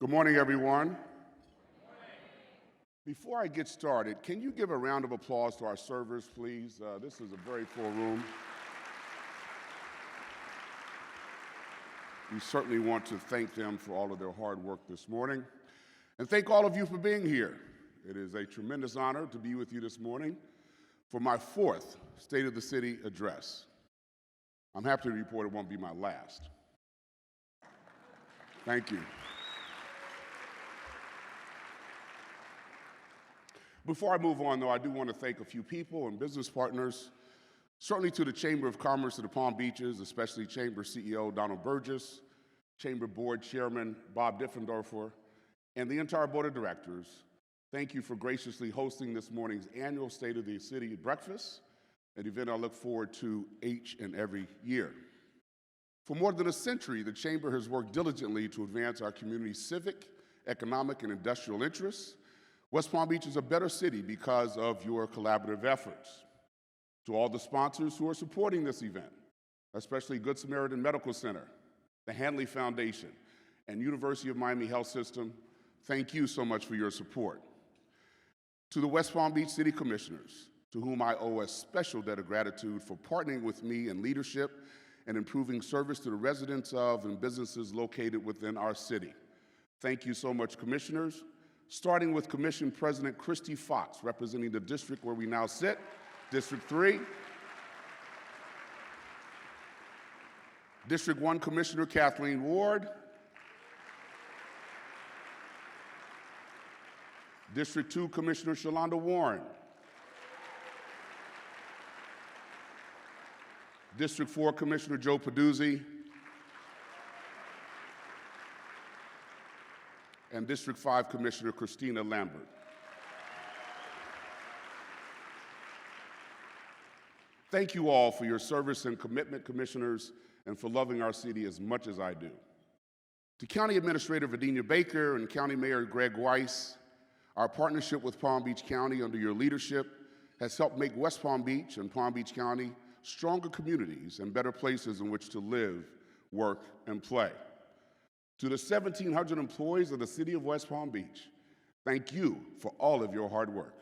Good morning, everyone. Before I get started, can you give a round of applause to our servers, please? This is a very full room. We certainly want to thank them for all of their hard work this morning. And thank all of you for being here. It is a tremendous honor to be with you this morning for my fourth State of the City address. I'm happy to report it won't be my last. Thank you. Before I move on, though, I do want to thank a few people and business partners, certainly to the Chamber of Commerce of the Palm Beaches, especially Chamber CEO Donald Burgess, Chamber Board Chairman Bob Diffendorfer, and the entire Board of Directors. Thank you for graciously hosting this morning's annual State of the City breakfast, an event I look forward to each and every year. For more than a century, the Chamber has worked diligently to advance our community's civic, economic, and industrial interests. West Palm Beach is a better city because of your collaborative efforts. To all the sponsors who are supporting this event, especially Good Samaritan Medical Center, the Hanley Foundation, and University of Miami Health System, thank you so much for your support. To the West Palm Beach City Commissioners, to whom I owe a special debt of gratitude for partnering with me in leadership and improving service to the residents of and businesses located within our city. Thank you so much, Commissioners. Starting with Commission President Christy Fox, representing the district where we now sit, District 3. District 1 Commissioner Kathleen Ward. District 2 Commissioner Shalonda Warren. District 4 Commissioner Joe Peduzzi. And District 5 Commissioner Christina Lambert. Thank you all for your service and commitment, Commissioners, and for loving our city as much as I do. To County Administrator Videnia Baker and County Mayor Greg Weiss, our partnership with Palm Beach County under your leadership has helped make West Palm Beach and Palm Beach County stronger communities and better places in which to live, work, and play. To the 1,700 employees of the City of West Palm Beach, thank you for all of your hard work.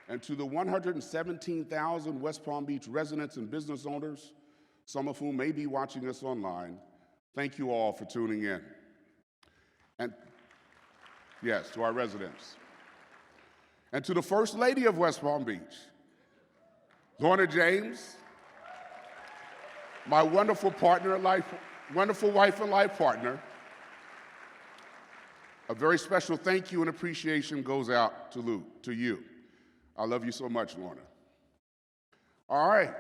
And to the 117,000 West Palm Beach residents and business owners, some of whom may be watching us online, thank you all for tuning in. And yes, to our residents. And to the First Lady of West Palm Beach, Lorna James, my wonderful partner in life, wonderful wife and life partner. A very special thank you and appreciation goes out to you. I love you so much, Lorna. All right.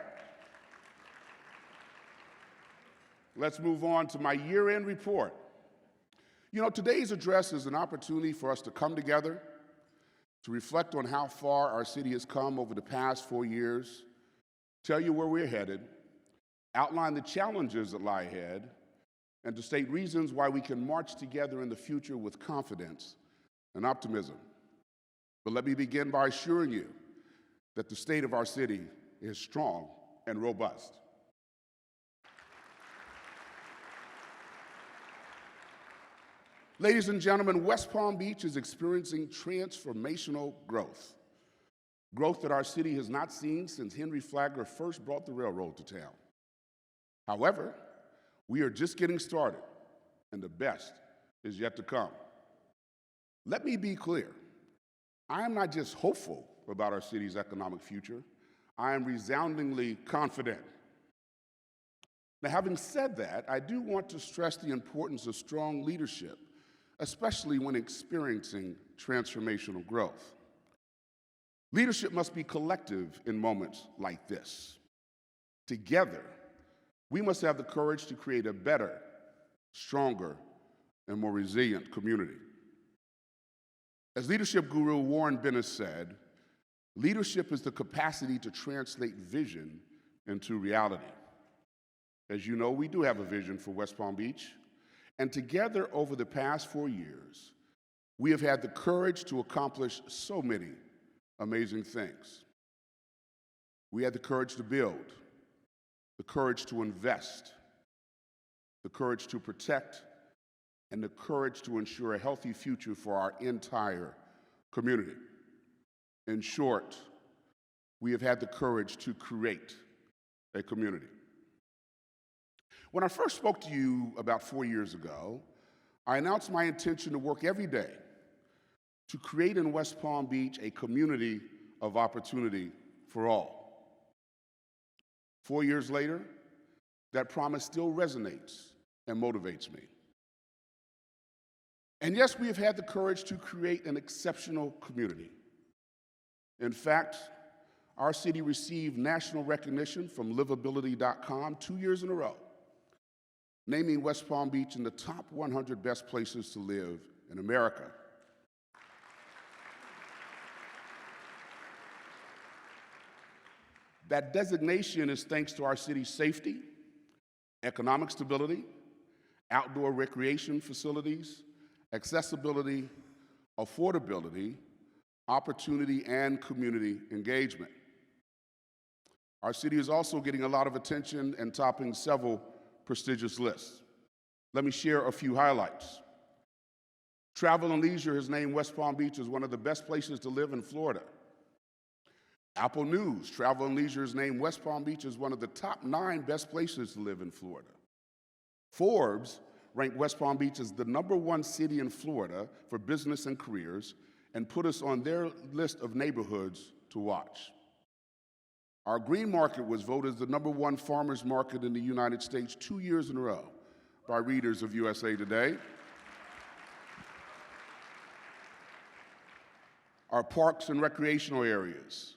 Let's move on to my year-end report. You know, today's address is an opportunity for us to come together, to reflect on how far our city has come over the past 4 years, tell you where we're headed, outline the challenges that lie ahead, and to state reasons why we can march together in the future with confidence and optimism. But let me begin by assuring you that the state of our city is strong and robust. Ladies and gentlemen, West Palm Beach is experiencing transformational growth. Growth that our city has not seen since Henry Flagler first brought the railroad to town. However, we are just getting started, and the best is yet to come. Let me be clear. I am not just hopeful about our city's economic future. I am resoundingly confident. Now, having said that, I do want to stress the importance of strong leadership, especially when experiencing transformational growth. Leadership must be collective in moments like this. Together, we must have the courage to create a better, stronger, and more resilient community. As leadership guru Warren Bennis said, leadership is the capacity to translate vision into reality. As you know, we do have a vision for West Palm Beach, and together over the past 4 years, we have had the courage to accomplish so many amazing things. We had the courage to build, the courage to invest, the courage to protect, and the courage to ensure a healthy future for our entire community. In short, we have had the courage to create a community. When I first spoke to you about 4 years ago, I announced my intention to work every day to create in West Palm Beach a community of opportunity for all. 4 years later, that promise still resonates and motivates me. And yes, we have had the courage to create an exceptional community. In fact, our city received national recognition from livability.com 2 years in a row, naming West Palm Beach in the top 100 best places to live in America. That designation is thanks to our city's safety, economic stability, outdoor recreation facilities, accessibility, affordability, opportunity, and community engagement. Our city is also getting a lot of attention and topping several prestigious lists. Let me share a few highlights. Travel and Leisure has named West Palm Beach as one of the best places to live in Florida. Apple News, Travel and Leisure has named West Palm Beach as one of the top 9 best places to live in Florida. Forbes ranked West Palm Beach as the #1 city in Florida for business and careers and put us on their list of neighborhoods to watch. Our Green Market was voted as the #1 farmers market in the United States 2 years in a row by readers of USA Today. Our parks and recreational areas,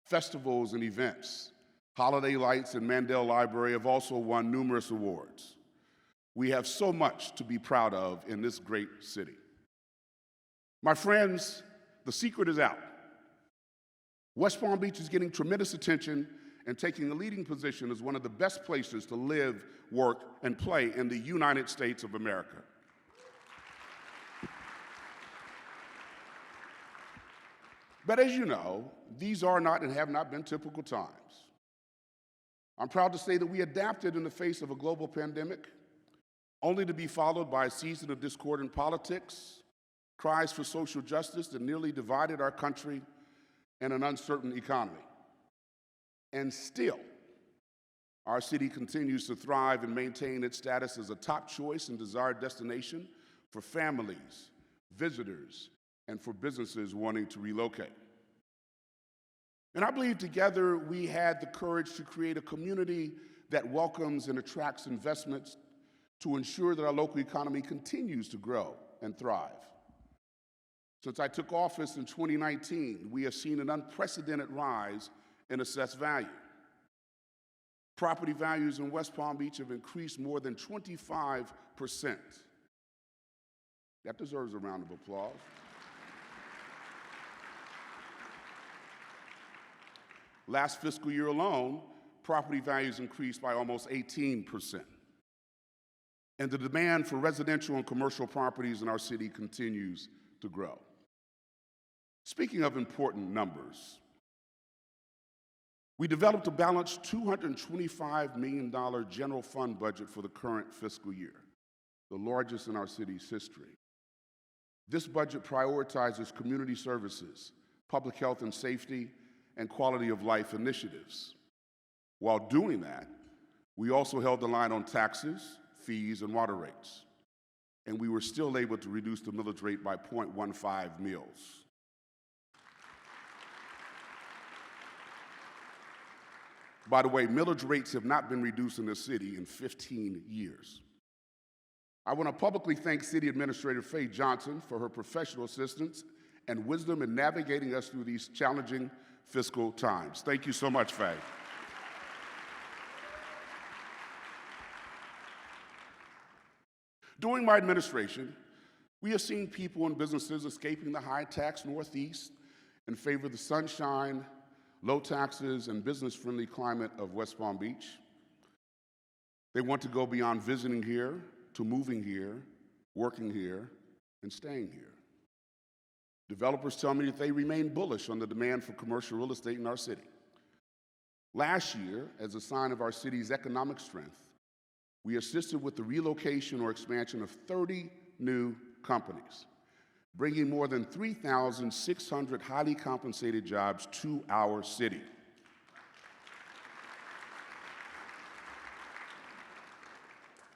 festivals and events, Holiday Lights and Mandel Library have also won numerous awards. We have so much to be proud of in this great city. My friends, the secret is out. West Palm Beach is getting tremendous attention and taking a leading position as one of the best places to live, work, and play in the United States of America. But as you know, these are not and have not been typical times. I'm proud to say that we adapted in the face of a global pandemic, only to be followed by a season of discordant politics, cries for social justice that nearly divided our country, and an uncertain economy. And still, our city continues to thrive and maintain its status as a top choice and desired destination for families, visitors, and for businesses wanting to relocate. And I believe together we had the courage to create a community that welcomes and attracts investments to ensure that our local economy continues to grow and thrive. Since I took office in 2019, we have seen an unprecedented rise in assessed value. Property values in West Palm Beach have increased more than 25%. That deserves a round of applause. Last fiscal year alone, property values increased by almost 18%. And the demand for residential and commercial properties in our city continues to grow. Speaking of important numbers, we developed a balanced $225 million general fund budget for the current fiscal year, the largest in our city's history. This budget prioritizes community services, public health and safety, and quality of life initiatives. While doing that, we also held the line on taxes, fees, and water rates. And we were still able to reduce the millage rate by 0.15 mils. By the way, millage rates have not been reduced in this city in 15 years. I want to publicly thank City Administrator Faye Johnson for her professional assistance and wisdom in navigating us through these challenging fiscal times. Thank you so much, Faye. During my administration, we have seen people and businesses escaping the high-tax Northeast in favor of the sunshine, low taxes, and business-friendly climate of West Palm Beach. They want to go beyond visiting here to moving here, working here, and staying here. Developers tell me that they remain bullish on the demand for commercial real estate in our city. Last year, as a sign of our city's economic strength, we assisted with the relocation or expansion of 30 new companies, bringing more than 3,600 highly compensated jobs to our city.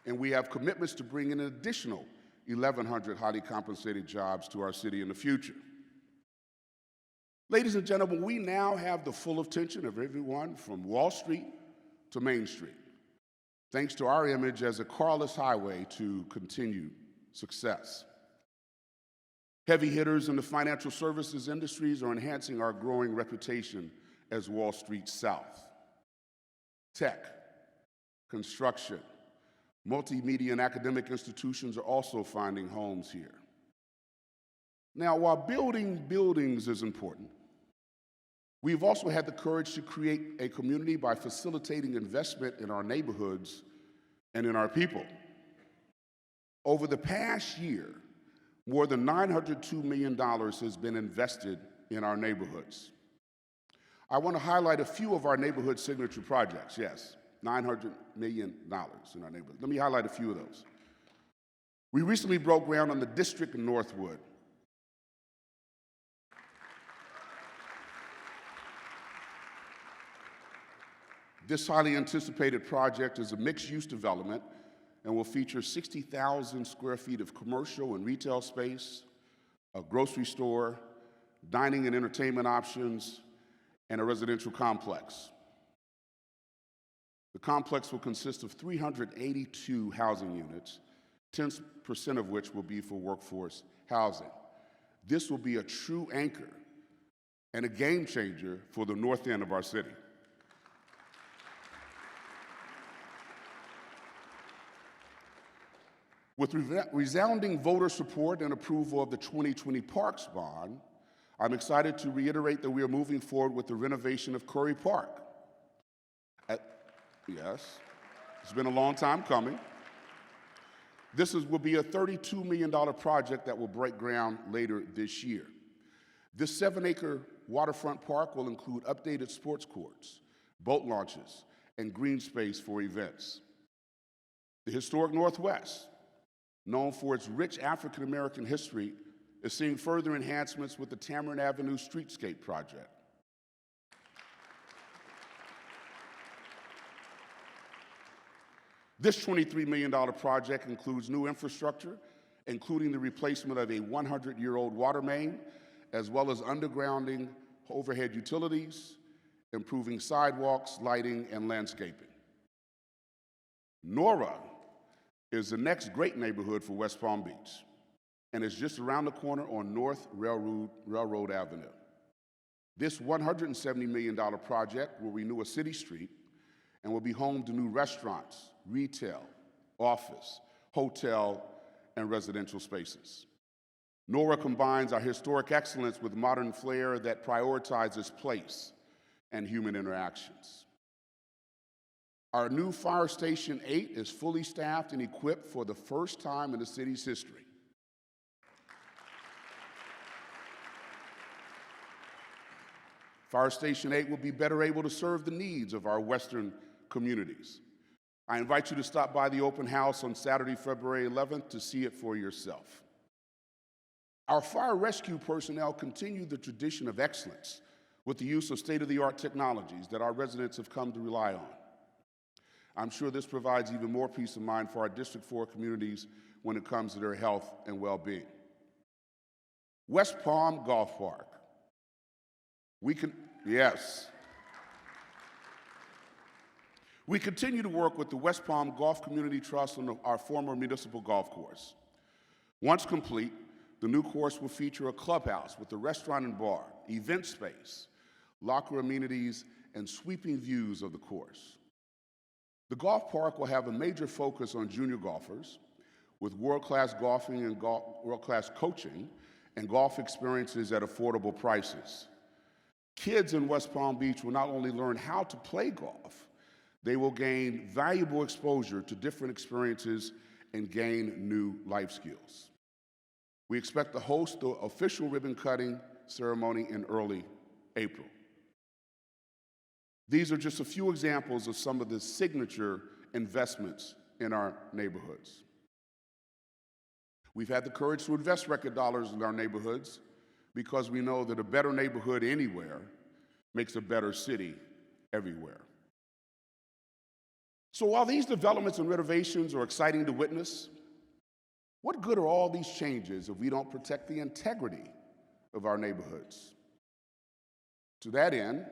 And we have commitments to bring in an additional 1,100 highly compensated jobs to our city in the future. Ladies and gentlemen, we now have the full attention of everyone from Wall Street to Main Street, thanks to our image as a carless highway to continued success. Heavy hitters in the financial services industries are enhancing our growing reputation as Wall Street South. Tech, construction, multimedia and academic institutions are also finding homes here. Now, while building buildings is important, we've also had the courage to create a community by facilitating investment in our neighborhoods and in our people. Over the past year, more than $902 million has been invested in our neighborhoods. I want to highlight a few of our neighborhood signature projects. Yes, $900 million in our neighborhood. Let me highlight a few of those. We recently broke ground on the District in Northwood. This highly anticipated project is a mixed-use development and will feature 60,000 square feet of commercial and retail space, a grocery store, dining and entertainment options, and a residential complex. The complex will consist of 382 housing units, 10% of which will be for workforce housing. This will be a true anchor and a game changer for the north end of our city. With resounding voter support and approval of the 2020 Parks Bond, I'm excited to reiterate that we are moving forward with the renovation of Curry Park. Yes, it's been a long time coming. This will be a $32 million project that will break ground later this year. This 7-acre waterfront park will include updated sports courts, boat launches, and green space for events. The historic Northwest, known for its rich African-American history, is seeing further enhancements with the Tamarind Avenue Streetscape project. This $23 million project includes new infrastructure, including the replacement of a 100-year-old water main, as well as undergrounding overhead utilities, improving sidewalks, lighting, and landscaping. Nora is the next great neighborhood for West Palm Beach and is just around the corner on North Railroad Avenue. This $170 million project will renew a city street and will be home to new restaurants, retail, office, hotel, and residential spaces. Nora combines our historic excellence with modern flair that prioritizes place and human interactions. Our new Fire Station 8 is fully staffed and equipped for the first time in the city's history. Fire Station 8 will be better able to serve the needs of our western communities. I invite you to stop by the open house on Saturday, February 11th to see it for yourself. Our fire rescue personnel continue the tradition of excellence with the use of state-of-the-art technologies that our residents have come to rely on. I'm sure this provides even more peace of mind for our District 4 communities when it comes to their health and well-being. West Palm Golf Park. Yes. We continue to work with the West Palm Golf Community Trust on our former municipal golf course. Once complete, the new course will feature a clubhouse with a restaurant and bar, event space, locker amenities, and sweeping views of the course. The golf park will have a major focus on junior golfers with world-class golfing and world-class coaching and golf experiences at affordable prices. Kids in West Palm Beach will not only learn how to play golf, they will gain valuable exposure to different experiences and gain new life skills. We expect to host the official ribbon cutting ceremony in early April. These are just a few examples of some of the signature investments in our neighborhoods. We've had the courage to invest record dollars in our neighborhoods because we know that a better neighborhood anywhere makes a better city everywhere. So while these developments and renovations are exciting to witness, what good are all these changes if we don't protect the integrity of our neighborhoods? To that end,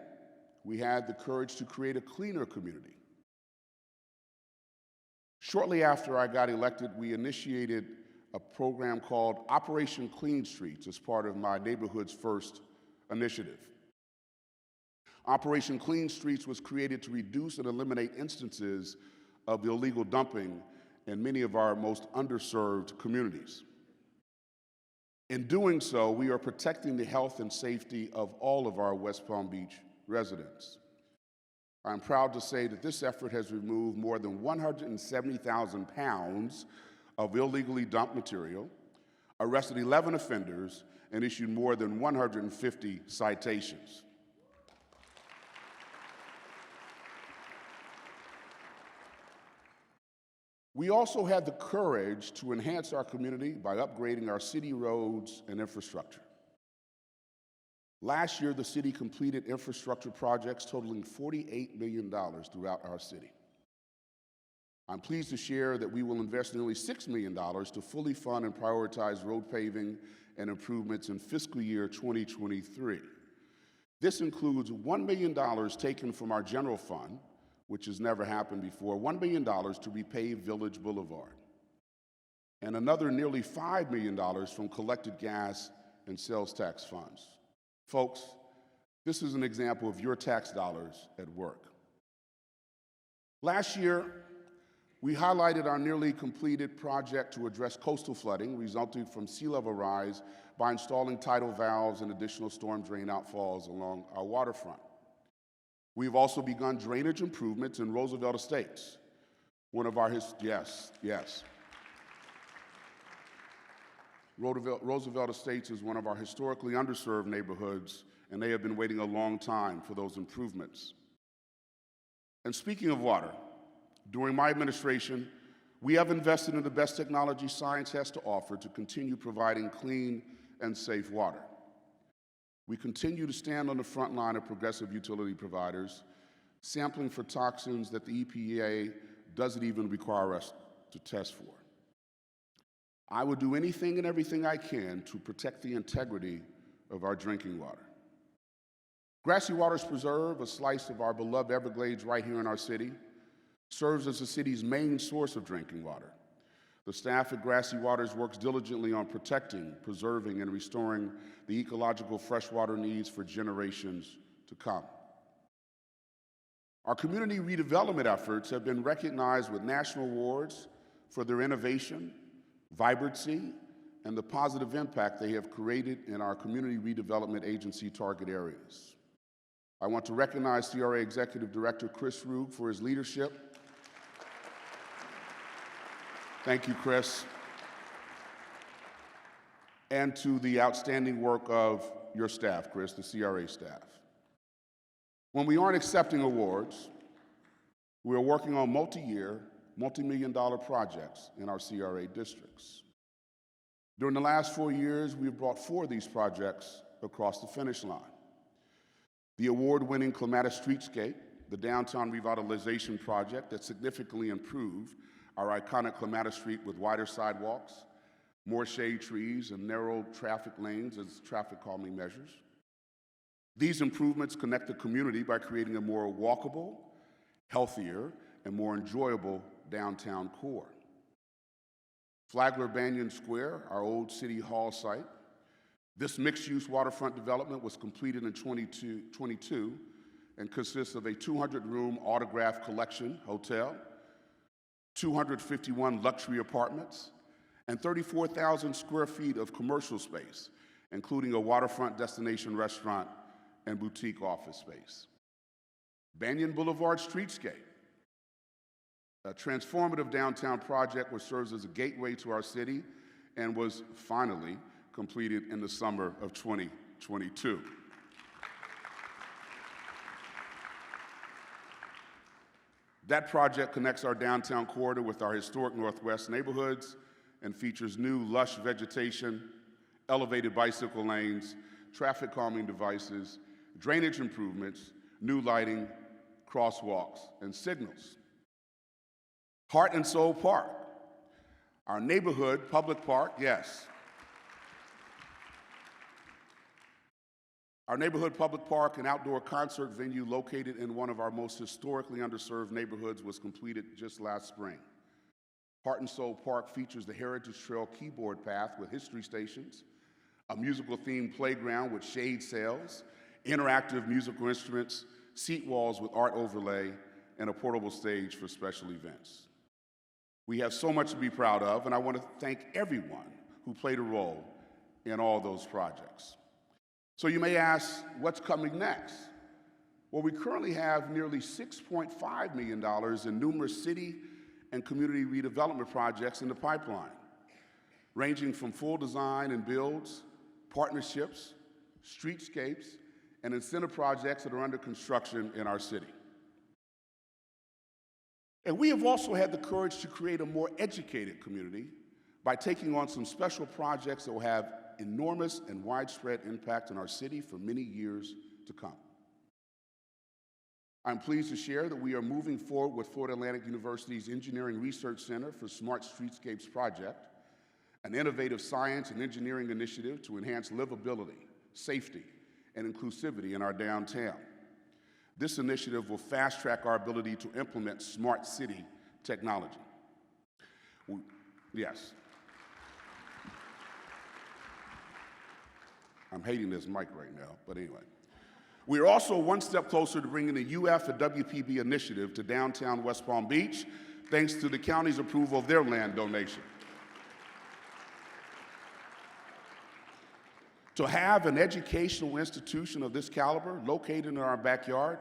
we had the courage to create a cleaner community. Shortly after I got elected, we initiated a program called Operation Clean Streets as part of my Neighborhoods First initiative. Operation Clean Streets was created to reduce and eliminate instances of illegal dumping in many of our most underserved communities. In doing so, we are protecting the health and safety of all of our West Palm Beach residents. I'm proud to say that this effort has removed more than 170,000 pounds of illegally dumped material, arrested 11 offenders, and issued more than 150 citations. We also had the courage to enhance our community by upgrading our city roads and infrastructure. Last year, the city completed infrastructure projects totaling $48 million throughout our city. I'm pleased to share that we will invest nearly $6 million to fully fund and prioritize road paving and improvements in fiscal year 2023. This includes $1 million taken from our general fund, which has never happened before, $1 million to repave Village Boulevard, and another nearly $5 million from collected gas and sales tax funds. Folks, this is an example of your tax dollars at work. Last year, we highlighted our nearly completed project to address coastal flooding resulting from sea level rise by installing tidal valves and additional storm drain outfalls along our waterfront. We've also begun drainage improvements in Roosevelt Estates, one of our Roosevelt Estates is one of our historically underserved neighborhoods, and they have been waiting a long time for those improvements. And speaking of water, during my administration, we have invested in the best technology science has to offer to continue providing clean and safe water. We continue to stand on the front line of progressive utility providers, sampling for toxins that the EPA doesn't even require us to test for. I will do anything and everything I can to protect the integrity of our drinking water. Grassy Waters Preserve, a slice of our beloved Everglades right here in our city, serves as the city's main source of drinking water. The staff at Grassy Waters works diligently on protecting, preserving, and restoring the ecological freshwater needs for generations to come. Our community redevelopment efforts have been recognized with national awards for their innovation, vibrancy, and the positive impact they have created in our community redevelopment agency target areas. I want to recognize CRA Executive Director Chris Rugg for his leadership. Thank you, Chris. And to the outstanding work of your staff, Chris, the CRA staff. When we aren't accepting awards, we're working on multi-year, multi-million-dollar projects in our CRA districts. During the last 4 years, we've brought 4 of these projects across the finish line. The award-winning Clematis Streetscape, the downtown revitalization project that significantly improved our iconic Clematis Street with wider sidewalks, more shade trees, and narrow traffic lanes as traffic calming measures. These improvements connect the community by creating a more walkable, healthier, and more enjoyable downtown core. Flagler Banyan Square, our old City Hall site. This mixed-use waterfront development was completed in 2022 and consists of a 200-room autograph collection hotel, 251 luxury apartments, and 34,000 square feet of commercial space, including a waterfront destination restaurant and boutique office space. Banyan Boulevard Streetscape, a transformative downtown project which serves as a gateway to our city and was finally completed in the summer of 2022. That project connects our downtown corridor with our historic Northwest neighborhoods and features new lush vegetation, elevated bicycle lanes, traffic calming devices, drainage improvements, new lighting, crosswalks, and signals. Heart and Soul Park, our neighborhood public park, yes. Our neighborhood public park and outdoor concert venue located in one of our most historically underserved neighborhoods was completed just last spring. Heart and Soul Park features the Heritage Trail keyboard path with history stations, a musical-themed playground with shade sails, interactive musical instruments, seat walls with art overlay, and a portable stage for special events. We have so much to be proud of, and I want to thank everyone who played a role in all those projects. So you may ask, what's coming next? Well, we currently have nearly $6.5 million in numerous city and community redevelopment projects in the pipeline, ranging from full design and builds, partnerships, streetscapes, and incentive projects that are under construction in our city. And we have also had the courage to create a more educated community by taking on some special projects that will have enormous and widespread impact on our city for many years to come. I'm pleased to share that we are moving forward with Florida Atlantic University's Engineering Research Center for Smart Streetscapes project, an innovative science and engineering initiative to enhance livability, safety, and inclusivity in our downtown. This initiative will fast-track our ability to implement smart city technology. Yes. I'm hating this mic right now, but anyway. We are also one step closer to bringing the UF and WPB initiative to downtown West Palm Beach, thanks to the county's approval of their land donation. To have an educational institution of this caliber located in our backyard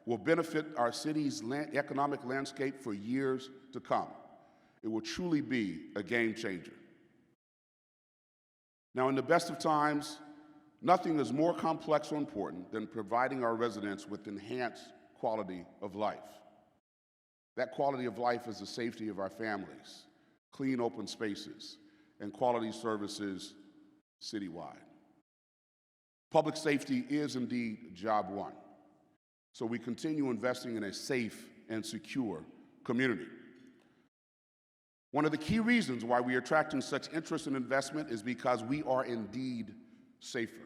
will benefit our city's economic landscape for years to come. It will truly be a game changer. Now, in the best of times, nothing is more complex or important than providing our residents with enhanced quality of life. That quality of life is the safety of our families, clean open spaces, and quality services citywide. Public safety is indeed job one, so we continue investing in a safe and secure community. One of the key reasons why we are attracting such interest and investment is because we are indeed safer.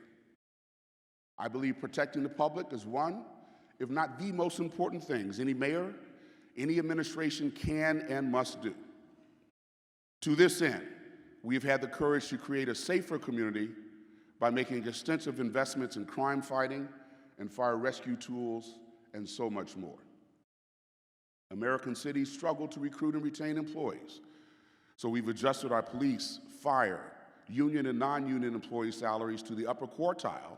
I believe protecting the public is one, if not the most important things any mayor, any administration can and must do. To this end, we have had the courage to create a safer community by making extensive investments in crime fighting and fire rescue tools and so much more. American cities struggle to recruit and retain employees, so we've adjusted our police, fire, union and non-union employee salaries to the upper quartile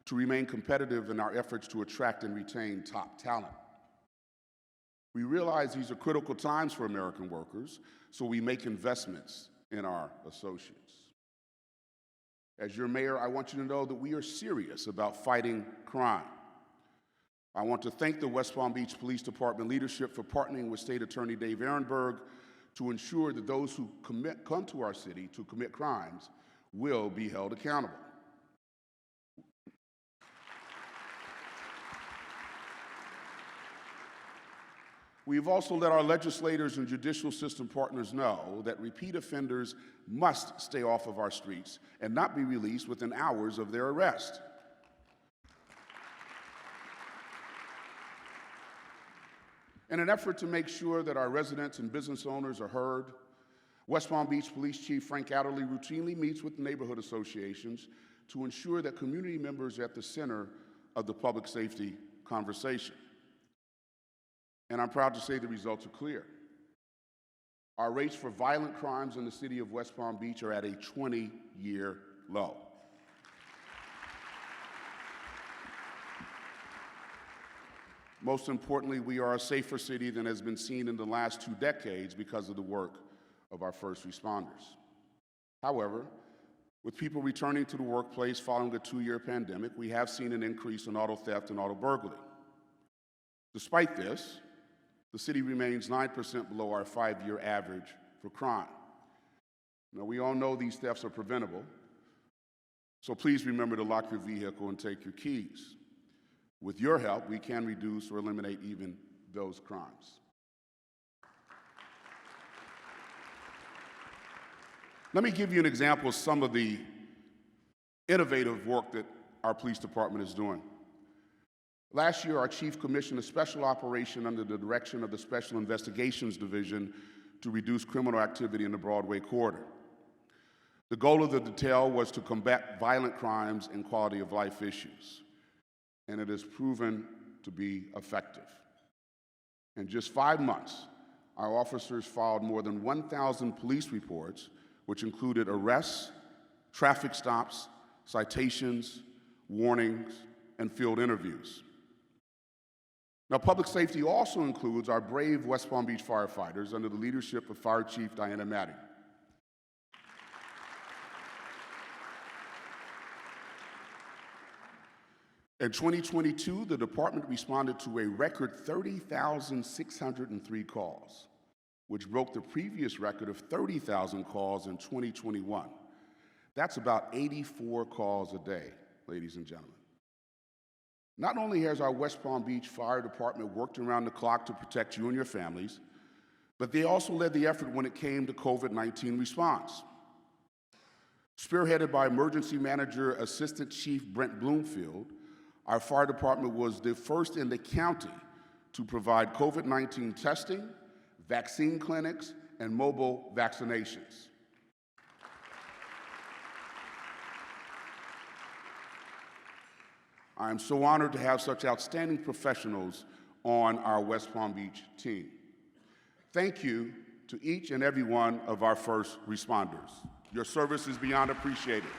to remain competitive in our efforts to attract and retain top talent. We realize these are critical times for American workers, so we make investments in our associates. As your mayor, I want you to know that we are serious about fighting crime. I want to thank the West Palm Beach Police Department leadership for partnering with State Attorney Dave Ehrenberg to ensure that those who come to our city to commit crimes will be held accountable. We've also let our legislators and judicial system partners know that repeat offenders must stay off of our streets and not be released within hours of their arrest. In an effort to make sure that our residents and business owners are heard, West Palm Beach Police Chief Frank Adderley routinely meets with neighborhood associations to ensure that community members are at the center of the public safety conversation. And I'm proud to say the results are clear. Our rates for violent crimes in the city of West Palm Beach are at a 20-year low. Most importantly, we are a safer city than has been seen in the last 2 decades because of the work of our first responders. However, with people returning to the workplace following a 2-year pandemic, we have seen an increase in auto theft and auto burglary. Despite this, The city remains 9% below our 5-year average for crime. Now, we all know these thefts are preventable, so please remember to lock your vehicle and take your keys. With your help, we can reduce or eliminate even those crimes. Let me give you an example of some of the innovative work that our police department is doing. Last year, our chief commissioned a special operation under the direction of the Special Investigations Division to reduce criminal activity in the Broadway corridor. The goal of the detail was to combat violent crimes and quality of life issues, and it has proven to be effective. In just 5 months, our officers filed more than 1,000 police reports, which included arrests, traffic stops, citations, warnings, and field interviews. Now, public safety also includes our brave West Palm Beach firefighters under the leadership of Fire Chief Diana Matting. In 2022, the department responded to a record 30,603 calls, which broke the previous record of 30,000 calls in 2021. That's about 84 calls a day, ladies and gentlemen. Not only has our West Palm Beach Fire Department worked around the clock to protect you and your families, but they also led the effort when it came to COVID-19 response. Spearheaded by Emergency Manager Assistant Chief Brent Bloomfield, our fire department was the first in the county to provide COVID-19 testing, vaccine clinics, and mobile vaccinations. I am so honored to have such outstanding professionals on our West Palm Beach team. Thank you to each and every one of our first responders. Your service is beyond appreciated.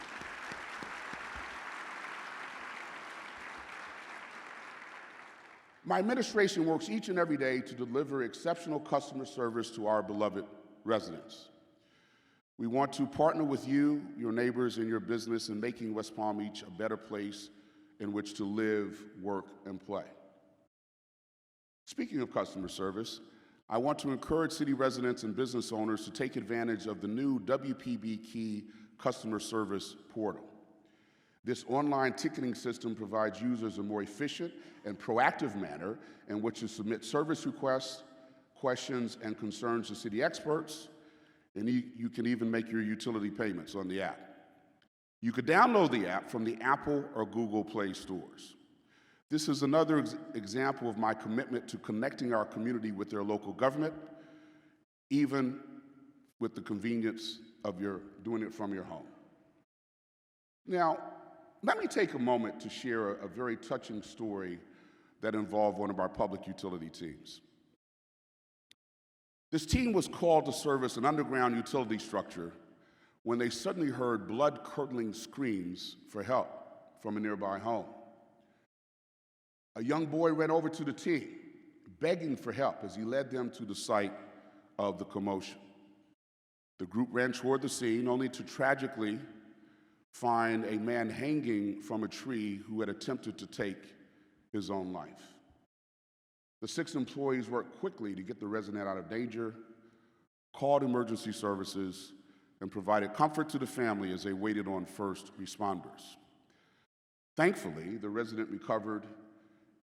My administration works each and every day to deliver exceptional customer service to our beloved residents. We want to partner with you, your neighbors, and your business in making West Palm Beach a better place in which to live, work, and play. Speaking of customer service, I want to encourage city residents and business owners to take advantage of the new WPB-TV customer service portal. This online ticketing system provides users a more efficient and proactive manner in which to submit service requests, questions, and concerns to city experts, and you can even make your utility payments on the app. You could download the app from the Apple or Google Play stores. This is another example of my commitment to connecting our community with their local government, even with the convenience of doing it from your home. Now, let me take a moment to share a very touching story that involved one of our public utility teams. This team was called to service an underground utility structure when they suddenly heard blood-curdling screams for help from a nearby home. A young boy ran over to the team, begging for help as he led them to the site of the commotion. The group ran toward the scene, only to tragically find a man hanging from a tree who had attempted to take his own life. The 6 employees worked quickly to get the resident out of danger, called emergency services, and provided comfort to the family as they waited on first responders. Thankfully, the resident recovered,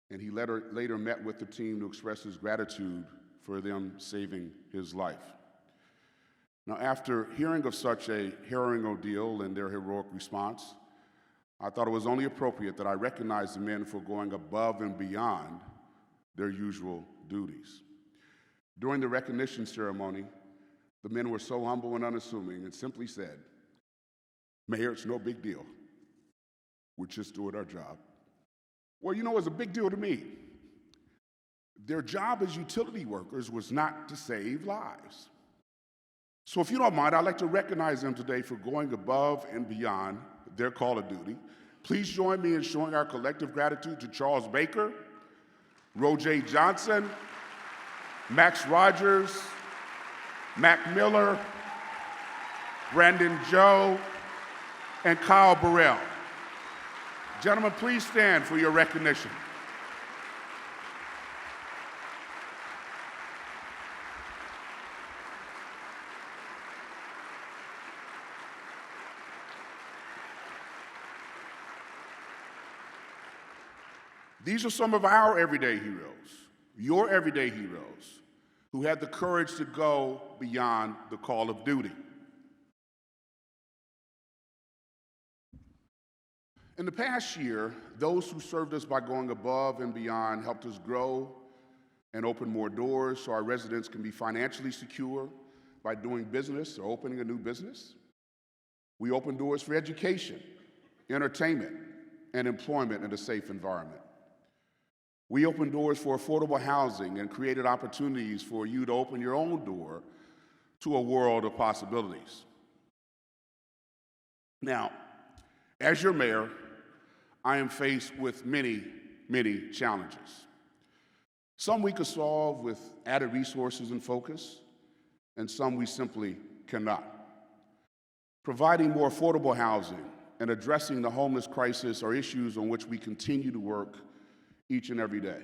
and he later met with the team to express his gratitude for them saving his life. Now, after hearing of such a harrowing ordeal and their heroic response, I thought it was only appropriate that I recognize the men for going above and beyond their usual duties. During the recognition ceremony, the men were so humble and unassuming and simply said, "Mayor, it's no big deal. We're just doing our job." Well, you know, it's a big deal to me. Their job as utility workers was not to save lives. So if you don't mind, I'd like to recognize them today for going above and beyond their call of duty. Please join me in showing our collective gratitude to Charles Baker, Roger Johnson, Max Rogers, Mac Miller, Brandon Joe, and Kyle Burrell. Gentlemen, please stand for your recognition. These are some of our everyday heroes, your everyday heroes, who had the courage to go beyond the call of duty. In the past year, those who served us by going above and beyond helped us grow and open more doors so our residents can be financially secure by doing business or opening a new business. We opened doors for education, entertainment, and employment in a safe environment. We opened doors for affordable housing and created opportunities for you to open your own door to a world of possibilities. Now, as your mayor, I am faced with many, many challenges. Some we could solve with added resources and focus, and some we simply cannot. Providing more affordable housing and addressing the homeless crisis are issues on which we continue to work each and every day.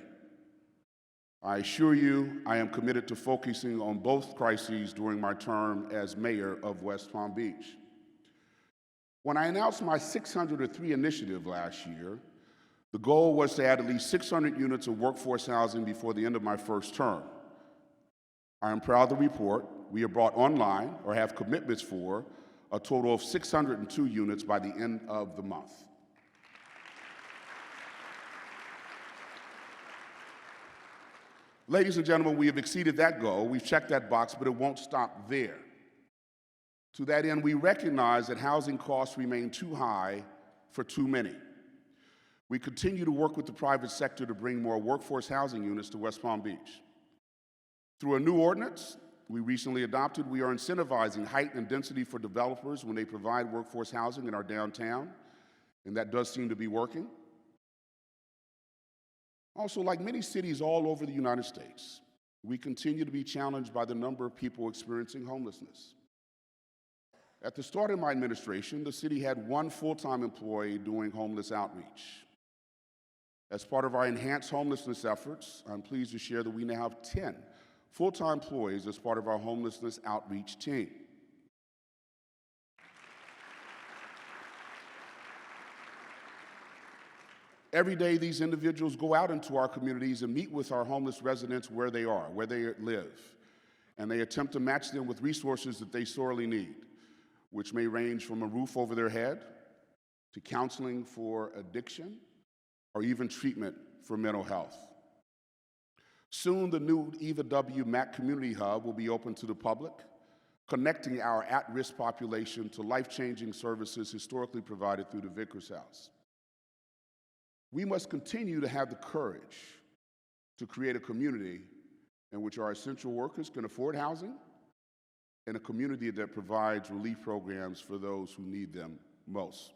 I assure you, I am committed to focusing on both crises during my term as mayor of West Palm Beach. When I announced my 603 initiative last year, the goal was to add at least 600 units of workforce housing before the end of my first term. I am proud to report we have brought online, or have commitments for, a total of 602 units by the end of the month. Ladies and gentlemen, we have exceeded that goal. We've checked that box, but it won't stop there. To that end, we recognize that housing costs remain too high for too many. We continue to work with the private sector to bring more workforce housing units to West Palm Beach. Through a new ordinance we recently adopted, we are incentivizing height and density for developers when they provide workforce housing in our downtown, and that does seem to be working. Also, like many cities all over the United States, we continue to be challenged by the number of people experiencing homelessness. At the start of my administration, the city had one full-time employee doing homeless outreach. As part of our enhanced homelessness efforts, I'm pleased to share that we now have 10 full-time employees as part of our homelessness outreach team. Every day, these individuals go out into our communities and meet with our homeless residents where they are, where they live, and they attempt to match them with resources that they sorely need, which may range from a roof over their head to counseling for addiction or even treatment for mental health. Soon, the new Eva W. Mack Community Hub will be open to the public, connecting our at-risk population to life-changing services historically provided through the Vickers House. We must continue to have the courage to create a community in which our essential workers can afford housing, and a community that provides relief programs for those who need them most.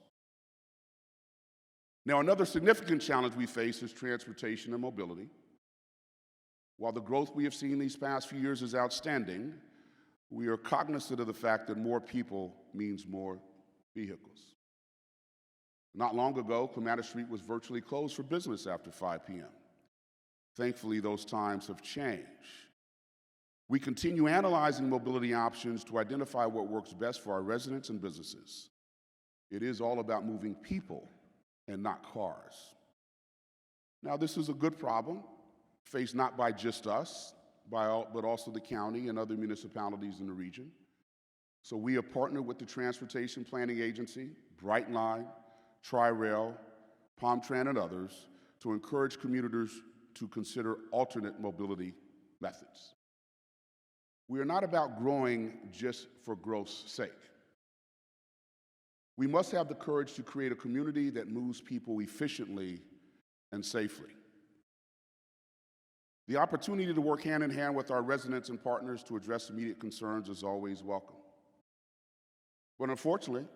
Now, another significant challenge we face is transportation and mobility. While the growth we have seen these past few years is outstanding, we are cognizant of the fact that more people means more vehicles. Not long ago, Clematis Street was virtually closed for business after 5 p.m. Thankfully, those times have changed. We continue analyzing mobility options to identify what works best for our residents and businesses. It is all about moving people and not cars. Now, this is a good problem, faced not by just us, but also the county and other municipalities in the region. So we have partnered with the Transportation Planning Agency, Brightline, Tri-Rail, PalmTran, and others to encourage commuters to consider alternate mobility methods. We are not about growing just for growth's sake. We must have the courage to create a community that moves people efficiently and safely. The opportunity to work hand in hand with our residents and partners to address immediate concerns is always welcome. But unfortunately,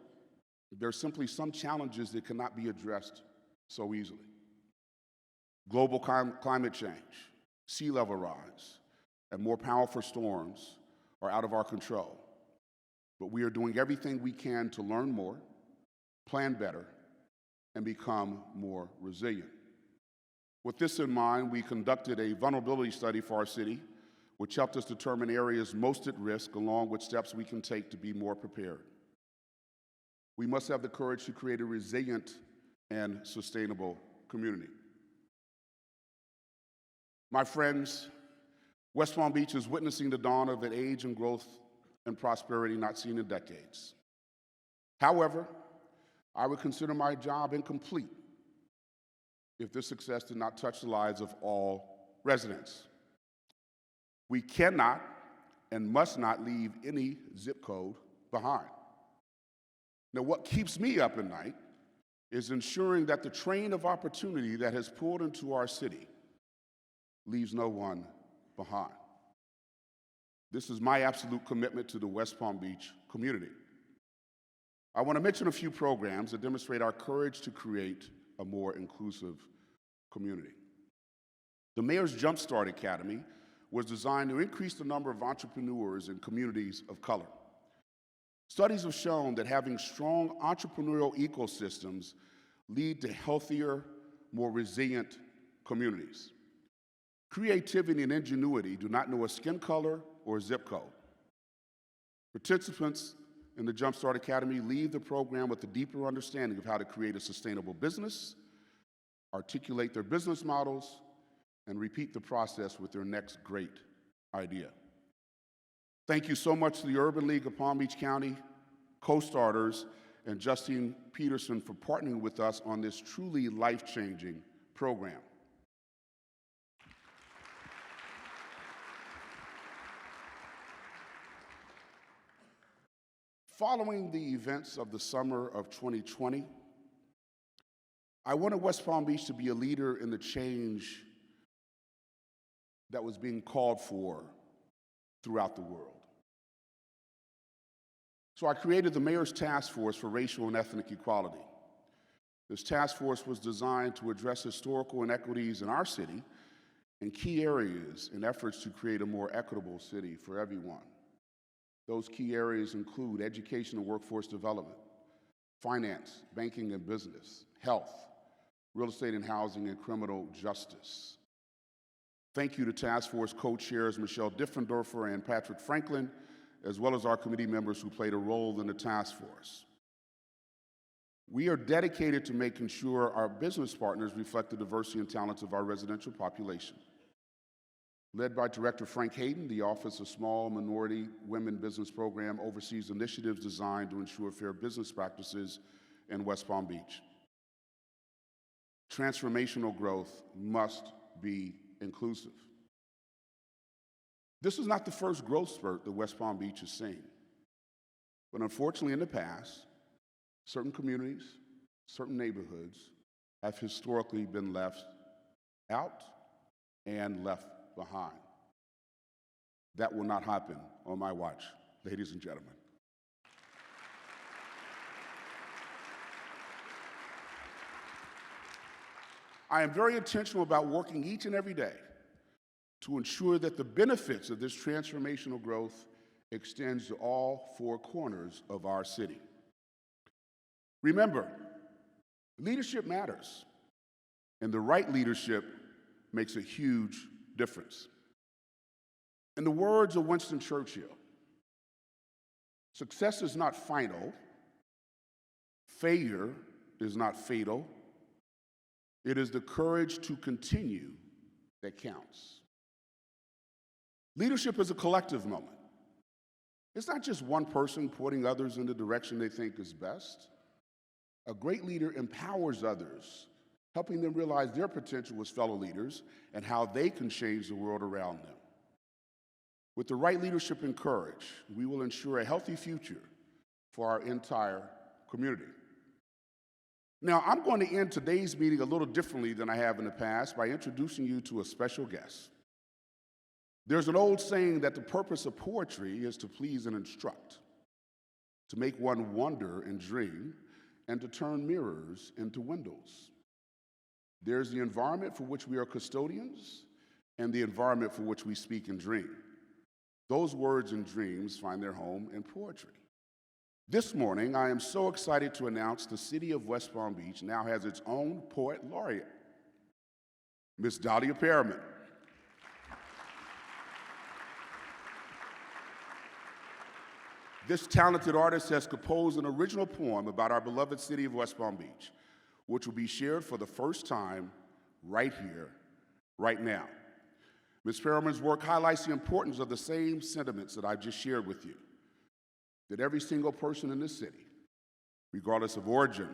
there are simply some challenges that cannot be addressed so easily. Global climate change, sea level rise, and more powerful storms are out of our control. But we are doing everything we can to learn more, plan better, and become more resilient. With this in mind, we conducted a vulnerability study for our city, which helped us determine areas most at risk, along with steps we can take to be more prepared. We must have the courage to create a resilient and sustainable community. My friends, West Palm Beach is witnessing the dawn of an age and growth and prosperity not seen in decades. However, I would consider my job incomplete if this success did not touch the lives of all residents. We cannot and must not leave any zip code behind. Now, what keeps me up at night is ensuring that the train of opportunity that has pulled into our city leaves no one behind. This is my absolute commitment to the West Palm Beach community. I want to mention a few programs that demonstrate our courage to create a more inclusive community. The Mayor's Jumpstart Academy was designed to increase the number of entrepreneurs in communities of color. Studies have shown that having strong entrepreneurial ecosystems lead to healthier, more resilient communities. Creativity and ingenuity do not know a skin color or zip code. Participants in the Jumpstart Academy leave the program with a deeper understanding of how to create a sustainable business, articulate their business models, and repeat the process with their next great idea. Thank you so much to the Urban League of Palm Beach County, co-starters, and Justine Peterson for partnering with us on this truly life-changing program. Following the events of the summer of 2020, I wanted West Palm Beach to be a leader in the change that was being called for throughout the world. So I created the Mayor's Task Force for Racial and Ethnic Equality. This task force was designed to address historical inequities in our city and key areas in efforts to create a more equitable city for everyone. Those key areas include education and workforce development, finance, banking and business, health, real estate and housing, and criminal justice. Thank you to Task Force co-chairs Michelle Diffendorfer and Patrick Franklin, as well as our committee members who played a role in the task force. We are dedicated to making sure our business partners reflect the diversity and talents of our residential population. Led by Director Frank Hayden, the Office of Small Minority Women Business Program oversees initiatives designed to ensure fair business practices in West Palm Beach. Transformational growth must be inclusive. This is not the first growth spurt that West Palm Beach has seen. But unfortunately, in the past, certain communities, certain neighborhoods have historically been left out and left behind. That will not happen on my watch, ladies and gentlemen. I am very intentional about working each and every day to ensure that the benefits of this transformational growth extends to all four corners of our city. Remember, leadership matters, and the right leadership makes a huge difference. In the words of Winston Churchill, success is not final, failure is not fatal, it is the courage to continue that counts. Leadership is a collective moment. It's not just one person pointing others in the direction they think is best. A great leader empowers others, helping them realize their potential as fellow leaders and how they can change the world around them. With the right leadership and courage, we will ensure a healthy future for our entire community. Now, I'm going to end today's meeting a little differently than I have in the past by introducing you to a special guest. There's an old saying that the purpose of poetry is to please and instruct, to make one wonder and dream, and to turn mirrors into windows. There's the environment for which we are custodians and the environment for which we speak and dream. Those words and dreams find their home in poetry. This morning, I am so excited to announce the city of West Palm Beach now has its own poet laureate, Miss Dahlia Perriman. This talented artist has composed an original poem about our beloved city of West Palm Beach, which will be shared for the first time right here, right now. Ms. Perriman's work highlights the importance of the same sentiments that I just shared with you, that every single person in this city, regardless of origin,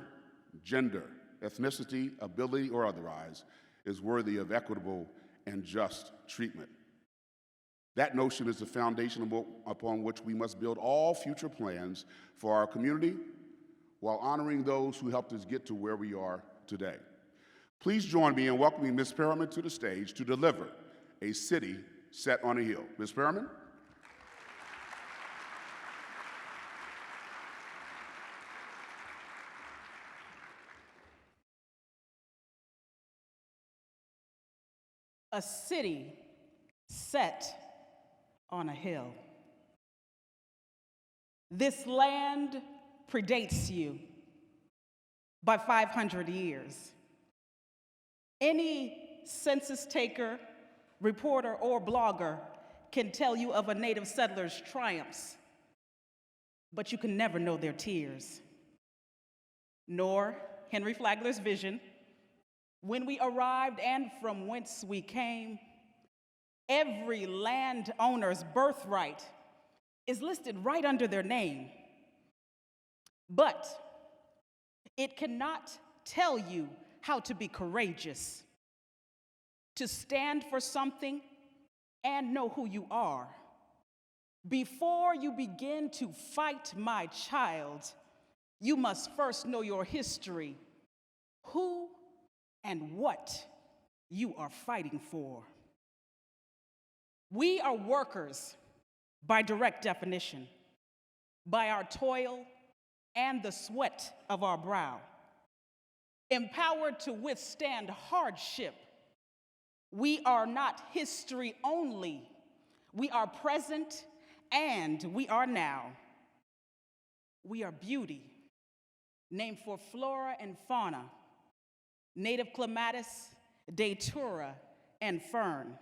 gender, ethnicity, ability, or otherwise, is worthy of equitable and just treatment. That notion is the foundation upon which we must build all future plans for our community while honoring those who helped us get to where we are today. Please join me in welcoming Ms. Perriman to the stage to deliver A City Set on a Hill. Ms. Perriman? A city set on a hill. This land predates you by 500 years. Any census taker, reporter, or blogger can tell you of a native settler's triumphs, but you can never know their tears, nor Henry Flagler's vision. When we arrived and from whence we came, every landowner's birthright is listed right under their name. But it cannot tell you how to be courageous, to stand for something and know who you are. Before you begin to fight, my child, you must first know your history, who and what you are fighting for. We are workers by direct definition, by our toil and the sweat of our brow, empowered to withstand hardship. We are not history only. We are present and we are now. We are beauty, named for flora and fauna, native clematis, datura, and fern.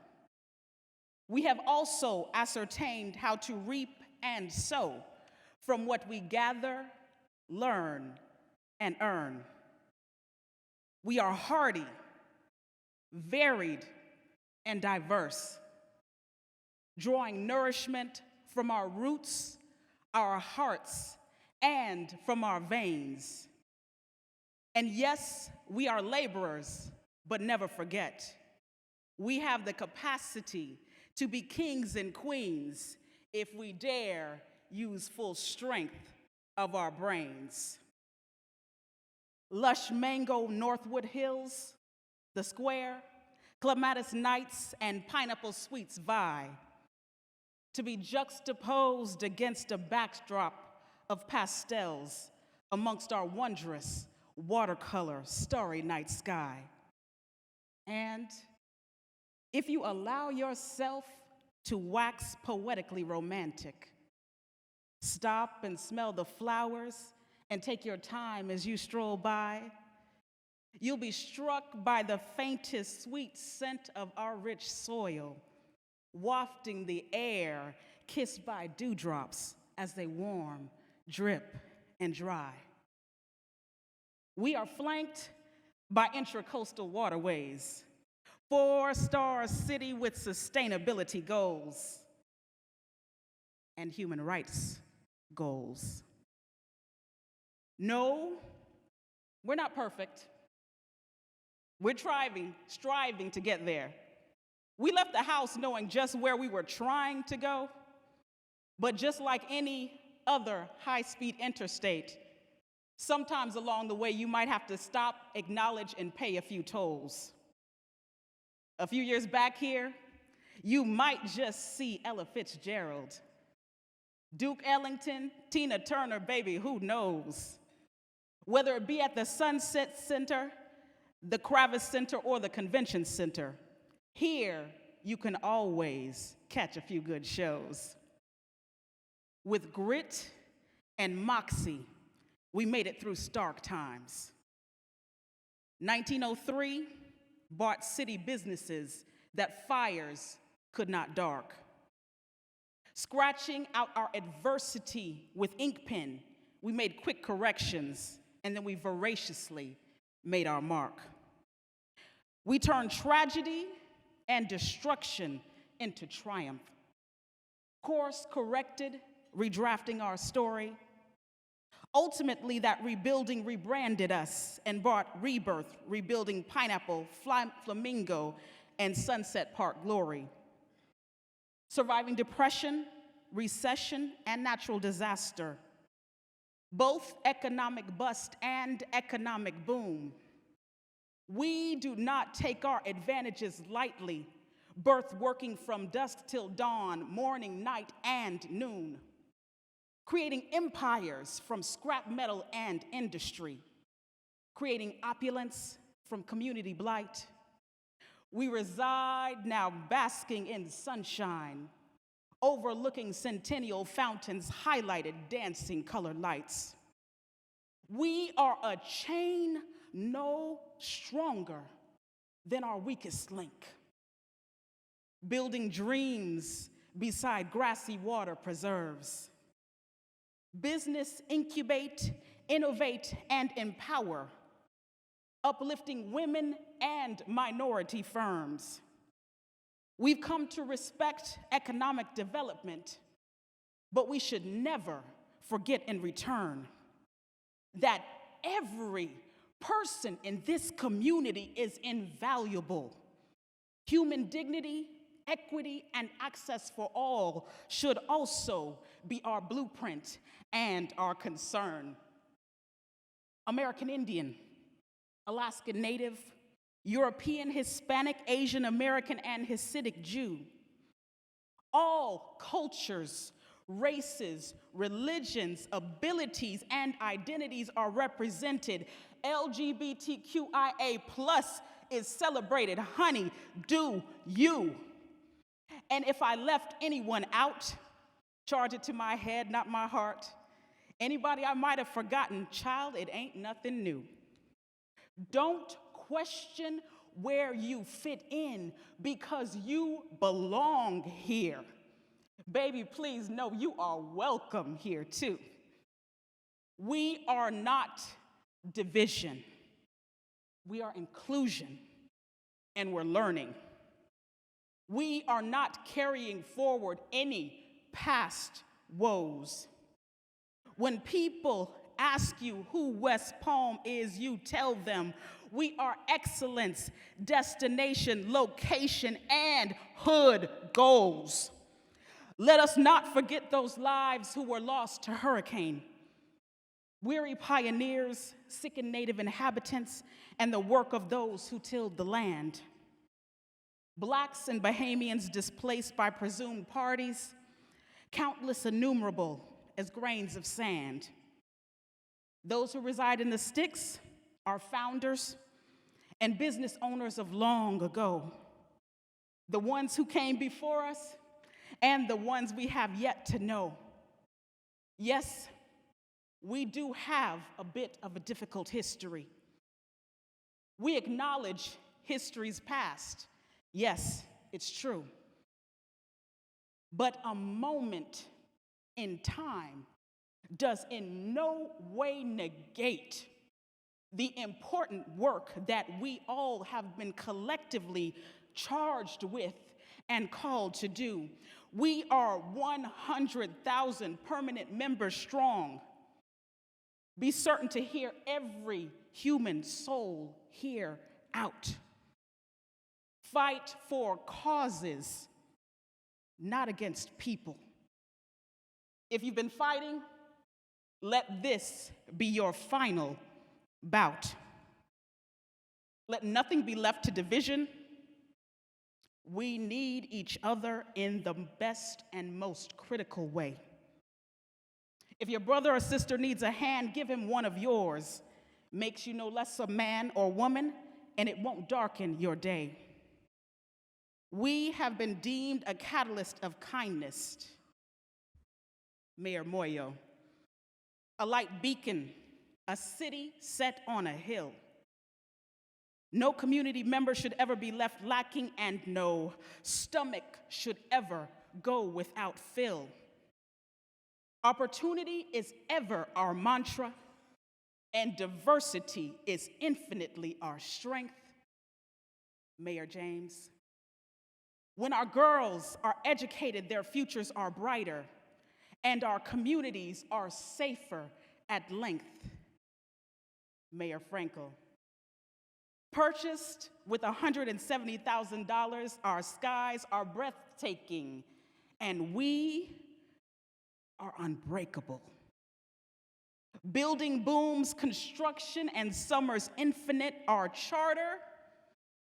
We have also ascertained how to reap and sow from what we gather, learn, and earn. We are hardy, varied, and diverse, drawing nourishment from our roots, our hearts, and from our veins. And yes, we are laborers, but never forget, we have the capacity to be kings and queens if we dare use full strength of our brains. Lush mango Northwood Hills, the square, clematis nights, and pineapple sweets vie, to be juxtaposed against a backdrop of pastels amongst our wondrous watercolor starry night sky. And if you allow yourself to wax poetically romantic, stop and smell the flowers and take your time as you stroll by, you'll be struck by the faintest sweet scent of our rich soil, wafting the air, kissed by dewdrops as they warm, drip, and dry. We are flanked by intracoastal waterways, 4-star city with sustainability goals and human rights goals. No, we're not perfect. We're striving to get there. We left the house knowing just where we were trying to go, but just like any other high-speed interstate, sometimes along the way you might have to stop, acknowledge, and pay a few tolls. A few years back here, you might just see Ella Fitzgerald, Duke Ellington, Tina Turner, baby, who knows? Whether it be at the Sunset Center, the Kravis Center, or the Convention Center, here you can always catch a few good shows. With grit and moxie, we made it through stark times. 1903 bought city businesses that fires could not dark. Scratching out our adversity with ink pen, we made quick corrections, and then we voraciously made our mark. We turned tragedy and destruction into triumph. Course corrected, redrafting our story. Ultimately, that rebuilding rebranded us and brought rebirth, rebuilding Pineapple, Flamingo, and Sunset Park glory. Surviving depression, recession, and natural disaster, both economic bust and economic boom. We do not take our advantages lightly, birth working from dusk till dawn, morning, night, and noon, creating empires from scrap metal and industry, creating opulence from community blight. We reside now basking in sunshine, overlooking centennial fountains, highlighted dancing colored lights. We are a chain no stronger than our weakest link, building dreams beside grassy water preserves. Business incubate, innovate, and empower, uplifting women and minority firms. We've come to respect economic development, but we should never forget in return that every person in this community is invaluable. Human dignity, equity, and access for all should also be our blueprint and our concern. American Indian, Alaskan Native, European, Hispanic, Asian American, and Hasidic Jew. All cultures, races, religions, abilities, and identities are represented. LGBTQIA+ is celebrated. Honey, do you? And if I left anyone out, charge it to my head, not my heart. Anybody I might have forgotten, child, it ain't nothing new. Don't question where you fit in because you belong here. Baby, please know you are welcome here too. We are not division. We are inclusion, and we're learning. We are not carrying forward any past woes. When people ask you who West Palm is, you tell them we are excellence, destination, location, and hood goals. Let us not forget those lives who were lost to hurricane, weary pioneers, sickened native inhabitants, and the work of those who tilled the land. Blacks and Bahamians displaced by presumed parties, countless innumerable as grains of sand. Those who reside in the sticks are founders and business owners of long ago. The ones who came before us and the ones we have yet to know. Yes, we do have a bit of a difficult history. We acknowledge history's past. Yes, it's true. But a moment in time does in no way negate the important work that we all have been collectively charged with and called to do. We are 100,000 permanent members strong. Be certain to hear every human soul here out. Fight for causes, not against people. If you've been fighting, let this be your final bout. Let nothing be left to division. We need each other in the best and most critical way. If your brother or sister needs a hand, give him one of yours. Makes you no less a man or woman, and it won't darken your day. We have been deemed a catalyst of kindness. Mayor Moyo, a light beacon, a city set on a hill. No community member should ever be left lacking, and no stomach should ever go without fill. Opportunity is ever our mantra, and diversity is infinitely our strength. Mayor James. When our girls are educated, their futures are brighter, and our communities are safer at length. Mayor Frankel. Purchased with $170,000, our skies are breathtaking, and we are unbreakable. Building booms, construction, and summer's infinite, our charter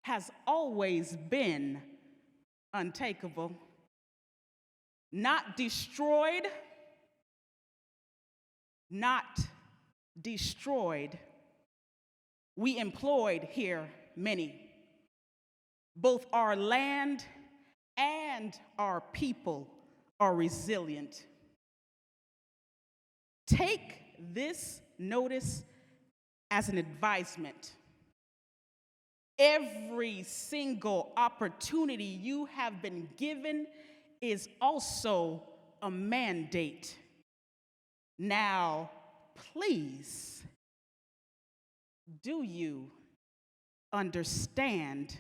has always been untakeable. Not destroyed, not destroyed. We employed here many. Both our land and our people are resilient. Take this notice as an advisement. Every single opportunity you have been given is also a mandate. Now, please, do you understand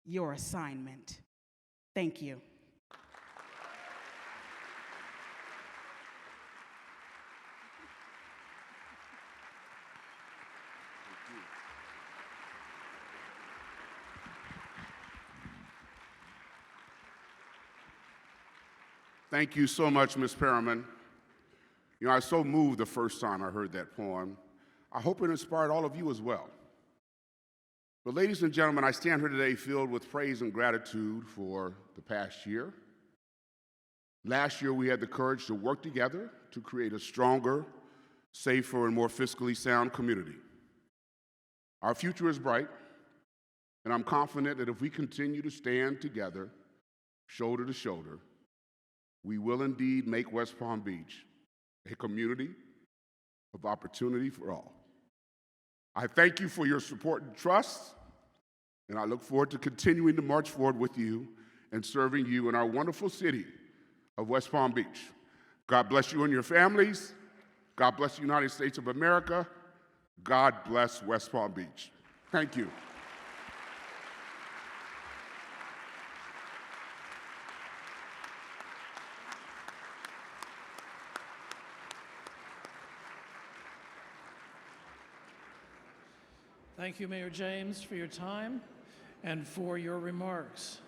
your assignment? Thank you. Thank you so much, Ms. Perriman. You know, I was so moved the first time I heard that poem. I hope it inspired all of you as well. But ladies and gentlemen, I stand here today filled with praise and gratitude for the past year. Last year, we had the courage to work together to create a stronger, safer, and more fiscally sound community. Our future is bright, and I'm confident that if we continue to stand together, shoulder to shoulder, we will indeed make West Palm Beach a community of opportunity for all. I thank you for your support and trust, and I look forward to continuing to march forward with you and serving you in our wonderful city of West Palm Beach. God bless you and your families. God bless the United States of America. God bless West Palm Beach. Thank you. Thank you, Mayor James, for your time and for your remarks.